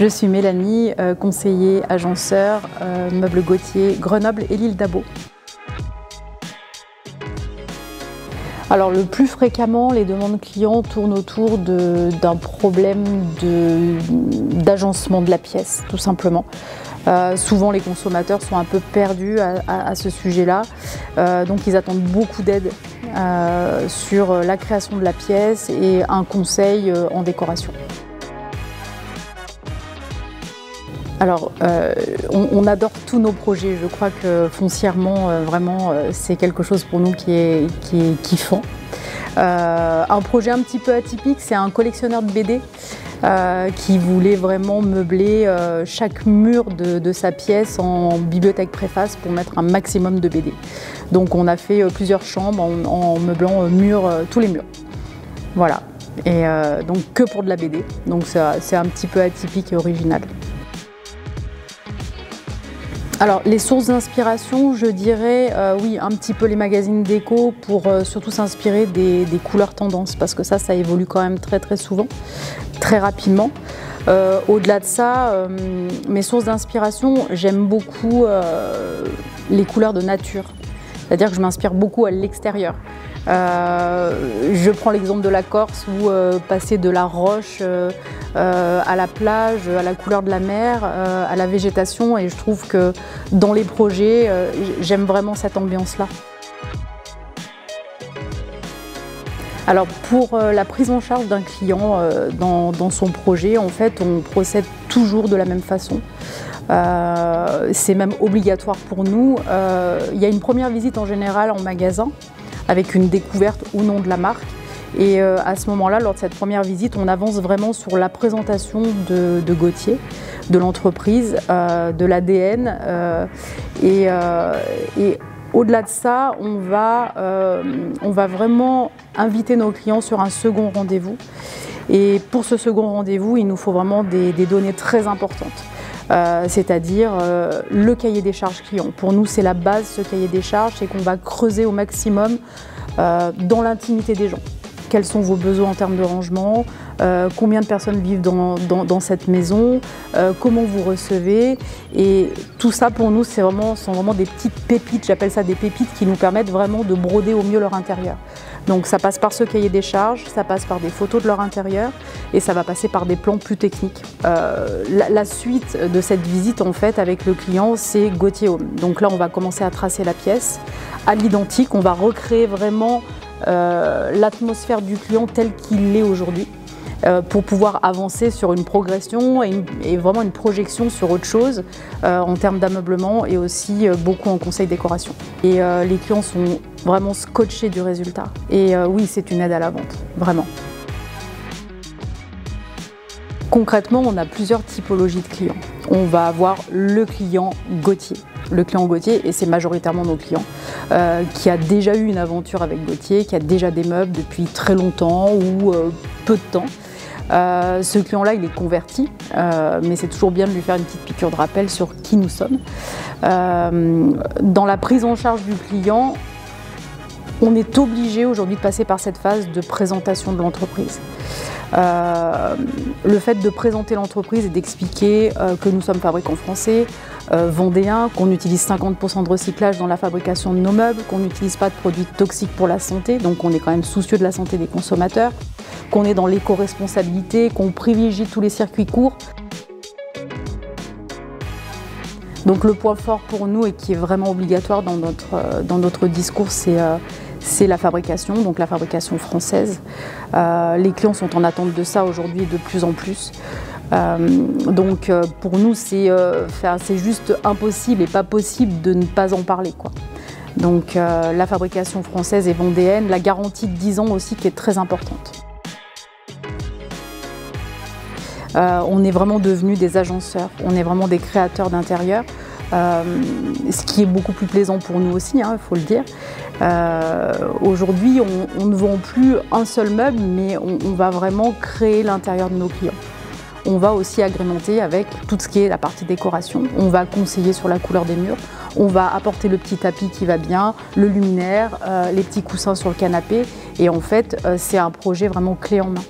Je suis Mélanie, conseiller agenceur, meubles Gauthier, Grenoble et l'île d'Abo. Alors le plus fréquemment, les demandes clients tournent autour d'un problème d'agencement de la pièce, tout simplement. Souvent les consommateurs sont un peu perdus à ce sujet-là, donc ils attendent beaucoup d'aide sur la création de la pièce et un conseil en décoration. Alors, on adore tous nos projets. Je crois que foncièrement, vraiment, c'est quelque chose pour nous qui est kiffant. Un projet un petit peu atypique, c'est un collectionneur de BD qui voulait vraiment meubler chaque mur de sa pièce en bibliothèque préface pour mettre un maximum de BD. Donc on a fait plusieurs chambres en meublant tous les murs. Voilà. Et donc que pour de la BD. Donc c'est un petit peu atypique et original. Alors les sources d'inspiration, je dirais oui, un petit peu les magazines déco pour surtout s'inspirer des couleurs tendances parce que ça évolue quand même très souvent, très rapidement. Au-delà de ça, mes sources d'inspiration, j'aime beaucoup les couleurs de nature, c'est-à-dire que je m'inspire beaucoup à l'extérieur. Je prends l'exemple de la Corse où passer de la roche à la plage, à la couleur de la mer, à la végétation, et je trouve que dans les projets, j'aime vraiment cette ambiance-là. Alors pour la prise en charge d'un client dans son projet, en fait, on procède toujours de la même façon. C'est même obligatoire pour nous. Il y a une première visite en général en magasin, avec une découverte ou non de la marque. Et à ce moment-là, lors de cette première visite, on avance vraiment sur la présentation de Gauthier, de l'entreprise, de l'ADN. Et au-delà de ça, on va vraiment inviter nos clients sur un second rendez-vous. Et pour ce second rendez-vous, il nous faut vraiment des données très importantes. C'est-à-dire le cahier des charges client. Pour nous, c'est la base, ce cahier des charges, c'est qu'on va creuser au maximum dans l'intimité des gens. Quels sont vos besoins en termes de rangement, combien de personnes vivent dans cette maison, comment vous recevez. Et tout ça, pour nous, sont vraiment des petites pépites, j'appelle ça des pépites, qui nous permettent vraiment de broder au mieux leur intérieur. Donc ça passe par ce cahier des charges, ça passe par des photos de leur intérieur et ça va passer par des plans plus techniques. La suite de cette visite en fait avec le client, c'est Gauthier Home. Donc là on va commencer à tracer la pièce à l'identique, on va recréer vraiment l'atmosphère du client telle qu'il l'est aujourd'hui pour pouvoir avancer sur une progression et vraiment une projection sur autre chose en termes d'ameublement et aussi beaucoup en conseil décoration. Et les clients sont vraiment scotchés du résultat. Et oui, c'est une aide à la vente, vraiment. Concrètement, on a plusieurs typologies de clients. On va avoir le client Gauthier. Le client Gauthier, et c'est majoritairement nos clients, qui a déjà eu une aventure avec Gauthier, qui a déjà des meubles depuis très longtemps ou peu de temps. Ce client-là, il est converti, mais c'est toujours bien de lui faire une petite piqûre de rappel sur qui nous sommes. Dans la prise en charge du client, on est obligé aujourd'hui de passer par cette phase de présentation de l'entreprise. Le fait de présenter l'entreprise et d'expliquer que nous sommes fabricants français, vendéens, qu'on utilise 50% de recyclage dans la fabrication de nos meubles, qu'on n'utilise pas de produits toxiques pour la santé, donc on est quand même soucieux de la santé des consommateurs, qu'on est dans l'éco-responsabilité, qu'on privilégie tous les circuits courts. Donc le point fort pour nous et qui est vraiment obligatoire dans notre discours, c'est la fabrication, donc la fabrication française. Les clients sont en attente de ça aujourd'hui de plus en plus. Donc pour nous, c'est juste impossible et pas possible de ne pas en parler, quoi. Donc la fabrication française et vendéenne, la garantie de 10 ans aussi qui est très importante. On est vraiment devenus des agenceurs, on est vraiment des créateurs d'intérieur, ce qui est beaucoup plus plaisant pour nous aussi, il faut le dire. Aujourd'hui, on ne vend plus un seul meuble, mais on va vraiment créer l'intérieur de nos clients. On va aussi agrémenter avec tout ce qui est la partie décoration. On va conseiller sur la couleur des murs. On va apporter le petit tapis qui va bien, le luminaire, les petits coussins sur le canapé. Et en fait, c'est un projet vraiment clé en main.